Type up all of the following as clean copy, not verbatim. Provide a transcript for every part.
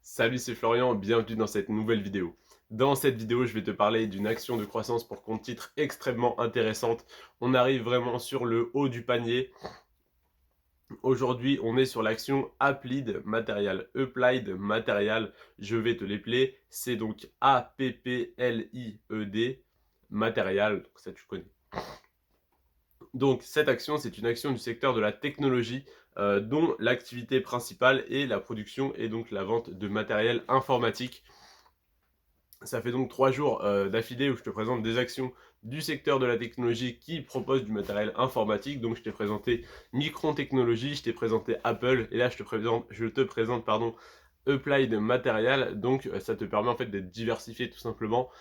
Salut, c'est Florian, bienvenue dans cette nouvelle vidéo. Dans cette vidéo, je vais te parler d'une action de croissance pour compte titre extrêmement intéressante. On arrive vraiment sur le haut du panier. Aujourd'hui, on est sur l'action Applied Material. Applied Material, je vais te l'épeler. C'est donc A-P-P-L-I-E-D Material, donc ça tu connais. Donc cette action, c'est une action du secteur de la technologie dont l'activité principale est la production et donc la vente de matériel informatique. Ça fait donc 3 jours d'affilée où je te présente des actions du secteur de la technologie qui proposent du matériel informatique. Donc je t'ai présenté Micron Technologies, je t'ai présenté Apple et là je te présente Applied Material. Donc ça te permet en fait d'être diversifié tout simplement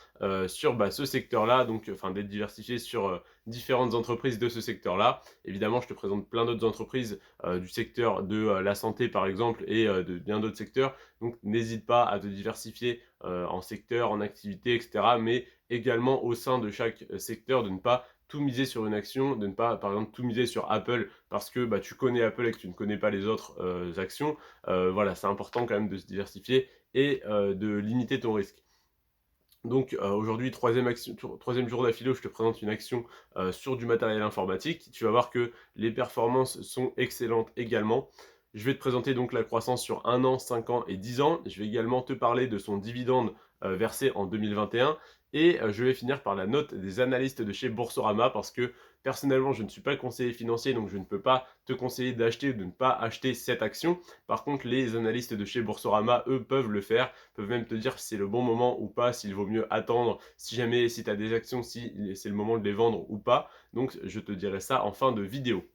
sur ce secteur-là, donc enfin d'être diversifié sur différentes entreprises de ce secteur-là. Évidemment, je te présente plein d'autres entreprises du secteur de la santé par exemple et de bien d'autres secteurs. Donc n'hésite pas à te diversifier en secteur, en activité, etc. Mais également au sein de chaque secteur, de ne pas tout miser sur une action, de ne pas par exemple tout miser sur Apple parce que tu connais Apple et que tu ne connais pas les autres actions. Voilà, c'est important quand même de se diversifier et de limiter ton risque. Donc aujourd'hui, troisième jour d'affilée où je te présente une action sur du matériel informatique. Tu vas voir que les performances sont excellentes également. Je vais te présenter donc la croissance sur 1 an, 5 ans et 10 ans. Je vais également te parler de son dividende versé en 2021. Et je vais finir par la note des analystes de chez Boursorama parce que personnellement, je ne suis pas conseiller financier, donc je ne peux pas te conseiller d'acheter ou de ne pas acheter cette action. Par contre, les analystes de chez Boursorama, eux, peuvent le faire, peuvent même te dire si c'est le bon moment ou pas, s'il vaut mieux attendre, si tu as des actions, si c'est le moment de les vendre ou pas. Donc, je te dirai ça en fin de vidéo.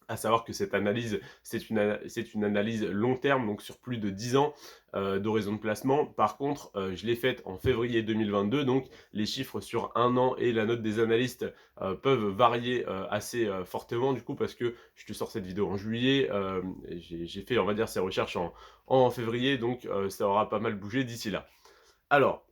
À savoir que cette analyse, c'est une analyse long terme, donc sur plus de 10 ans d'horizon de placement. Par contre, je l'ai faite en février 2022, donc les chiffres sur 1 an et la note des analystes peuvent varier assez fortement du coup parce que je te sors cette vidéo en juillet, j'ai fait on va dire ces recherches en février, donc ça aura pas mal bougé d'ici là. Alors,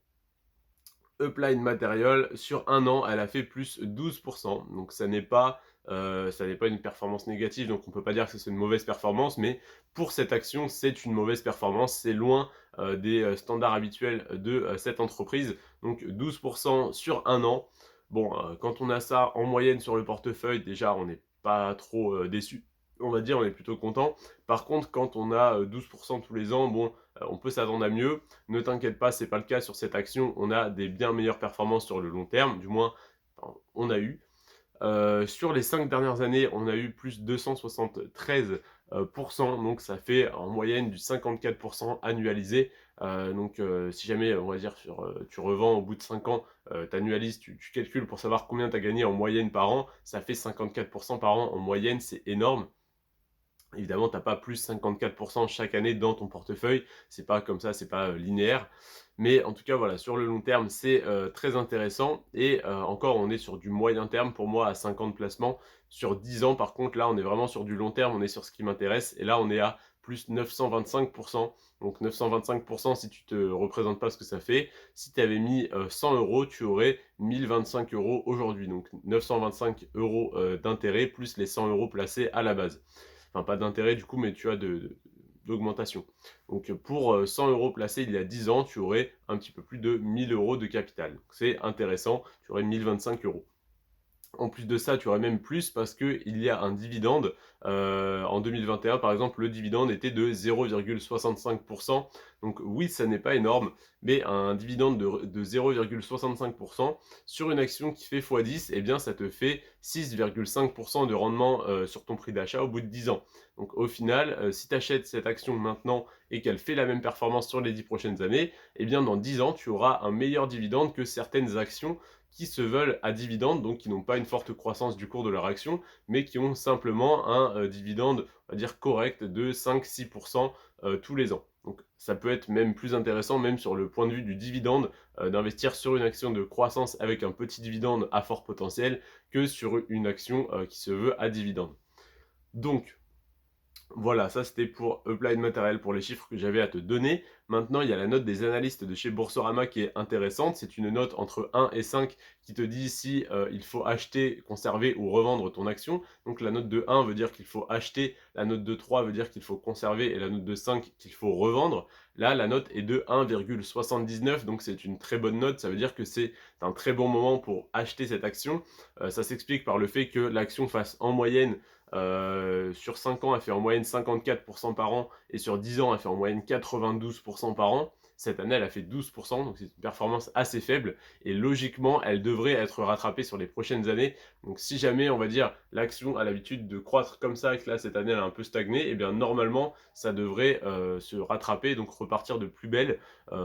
Applied Material, sur 1 an, elle a fait plus 12%. Donc ça n'est pas une performance négative, donc on ne peut pas dire que c'est une mauvaise performance, mais pour cette action, c'est une mauvaise performance. C'est loin des standards habituels de cette entreprise. Donc 12% sur 1 an. Bon, quand on a ça en moyenne sur le portefeuille, déjà on n'est pas trop déçu. On va dire, on est plutôt content. Par contre, quand on a 12% tous les ans, bon, on peut s'attendre à mieux. Ne t'inquiète pas, c'est pas le cas sur cette action. On a des bien meilleures performances sur le long terme, du moins on a eu. Sur les 5 dernières années, on a eu plus 273%, donc ça fait en moyenne du 54% annualisé. Donc si jamais, on va dire, tu revends au bout de 5 ans, tu annualises, tu calcules pour savoir combien tu as gagné en moyenne par an, ça fait 54% par an en moyenne, c'est énorme. Évidemment, tu n'as pas plus 54% chaque année dans ton portefeuille. C'est pas comme ça, c'est pas linéaire. Mais en tout cas, voilà, sur le long terme, c'est très intéressant. Et encore, on est sur du moyen terme pour moi à 5 ans de placement. Sur 10 ans, par contre, là, on est vraiment sur du long terme. On est sur ce qui m'intéresse. Et là, on est à plus 925%. Donc 925%, si tu te représentes pas ce que ça fait, si tu avais mis 100 euros, tu aurais 1025 euros aujourd'hui. Donc 925 euros d'intérêt plus les 100 euros placés à la base. Enfin, pas d'intérêt du coup, mais tu as d'augmentation. Donc pour 100 euros placés il y a 10 ans, tu aurais un petit peu plus de 1000 euros de capital. C'est intéressant, tu aurais 1025 euros. En plus de ça, tu aurais même plus parce qu'il y a un dividende. En 2021, par exemple, le dividende était de 0,65%. Donc oui, ça n'est pas énorme, mais un dividende de 0,65% sur une action qui fait x10, eh bien ça te fait 6,5% de rendement sur ton prix d'achat au bout de 10 ans. Donc au final, si tu achètes cette action maintenant et qu'elle fait la même performance sur les 10 prochaines années, eh bien dans 10 ans, tu auras un meilleur dividende que certaines actions qui se veulent à dividende, donc qui n'ont pas une forte croissance du cours de leur action, mais qui ont simplement un dividende, on va dire correct, de 5-6% tous les ans. Donc ça peut être même plus intéressant, même sur le point de vue du dividende, d'investir sur une action de croissance avec un petit dividende à fort potentiel que sur une action qui se veut à dividende. Donc, Voilà, ça c'était pour Applied Material, pour les chiffres que j'avais à te donner. Maintenant, il y a la note des analystes de chez Boursorama qui est intéressante. C'est une note entre 1 et 5 qui te dit si il faut acheter, conserver ou revendre ton action. Donc la note de 1 veut dire qu'il faut acheter, la note de 3 veut dire qu'il faut conserver et la note de 5 qu'il faut revendre. Là, la note est de 1,79, donc c'est une très bonne note. Ça veut dire que c'est un très bon moment pour acheter cette action. Ça s'explique par le fait que l'action fasse en moyenne sur 5 ans, elle fait en moyenne 54% par an et sur 10 ans, elle fait en moyenne 92% par an. Cette année, elle a fait 12%, donc c'est une performance assez faible et logiquement, elle devrait être rattrapée sur les prochaines années. Donc si jamais, on va dire, l'action a l'habitude de croître comme ça et que là, cette année, elle a un peu stagné, et eh bien normalement, ça devrait se rattraper, donc repartir de plus belle.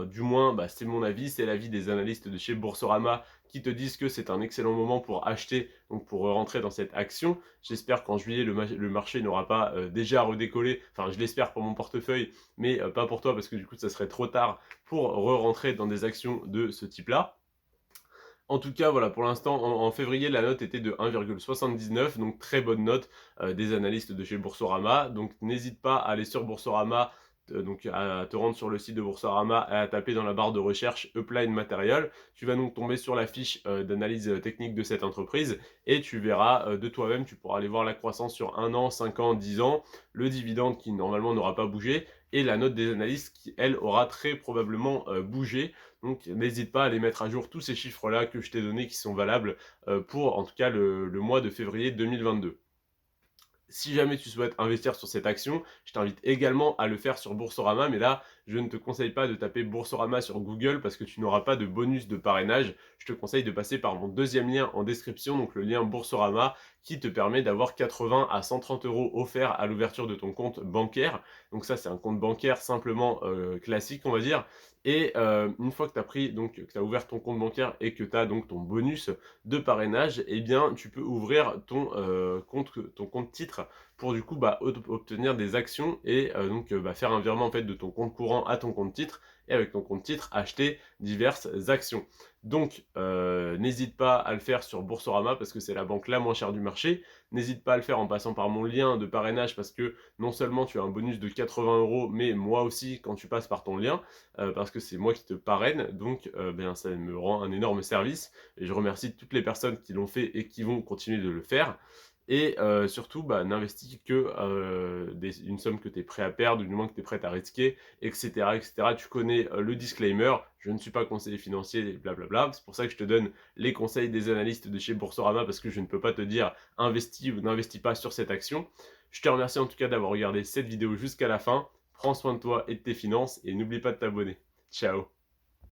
Du moins, bah, c'est mon avis, c'est l'avis des analystes de chez Boursorama qui te disent que c'est un excellent moment pour acheter, donc pour rentrer dans cette action. J'espère qu'en juillet, le marché n'aura pas déjà redécollé. Enfin, je l'espère pour mon portefeuille, mais pas pour toi parce que du coup, ça serait trop tard pour re-rentrer dans des actions de ce type-là. En tout cas, voilà, pour l'instant, en février, la note était de 1,79, donc très bonne note des analystes de chez Boursorama. Donc n'hésite pas à aller sur Boursorama, donc à te rendre sur le site de Boursorama et à taper dans la barre de recherche Applied Material. Tu vas donc tomber sur la fiche d'analyse technique de cette entreprise et tu verras de toi-même, tu pourras aller voir la croissance sur 1 an, 5 ans, 10 ans, le dividende qui normalement n'aura pas bougé et la note des analystes qui, elle, aura très probablement bougé. Donc n'hésite pas à aller mettre à jour tous ces chiffres-là que je t'ai donnés qui sont valables pour en tout cas le mois de février 2022. Si jamais tu souhaites investir sur cette action, je t'invite également à le faire sur Boursorama, mais là, je ne te conseille pas de taper Boursorama sur Google parce que tu n'auras pas de bonus de parrainage. Je te conseille de passer par mon deuxième lien en description, donc le lien Boursorama, qui te permet d'avoir 80 à 130 euros offerts à l'ouverture de ton compte bancaire. Donc ça, c'est un compte bancaire simplement classique, on va dire. Et une fois que tu as pris, donc que tu as ouvert ton compte bancaire et que tu as donc ton bonus de parrainage, eh bien, tu peux ouvrir ton compte titre pour du coup bah, obtenir des actions et donc bah, faire un virement en fait de ton compte courant à ton compte titre et avec ton compte titre acheter diverses actions. Donc n'hésite pas à le faire sur Boursorama parce que c'est la banque la moins chère du marché. N'hésite pas à le faire en passant par mon lien de parrainage parce que non seulement tu as un bonus de 80 euros, mais moi aussi quand tu passes par ton lien, parce que c'est moi qui te parraine, donc bien, ça me rend un énorme service et je remercie toutes les personnes qui l'ont fait et qui vont continuer de le faire. Et surtout, bah, n'investis que une somme que tu es prêt à perdre, ou du moins que tu es prêt à risquer, etc., etc. Tu connais le disclaimer, je ne suis pas conseiller financier, blablabla. C'est pour ça que je te donne les conseils des analystes de chez Boursorama, parce que je ne peux pas te dire investis ou n'investis pas sur cette action. Je te remercie en tout cas d'avoir regardé cette vidéo jusqu'à la fin. Prends soin de toi et de tes finances, et n'oublie pas de t'abonner. Ciao.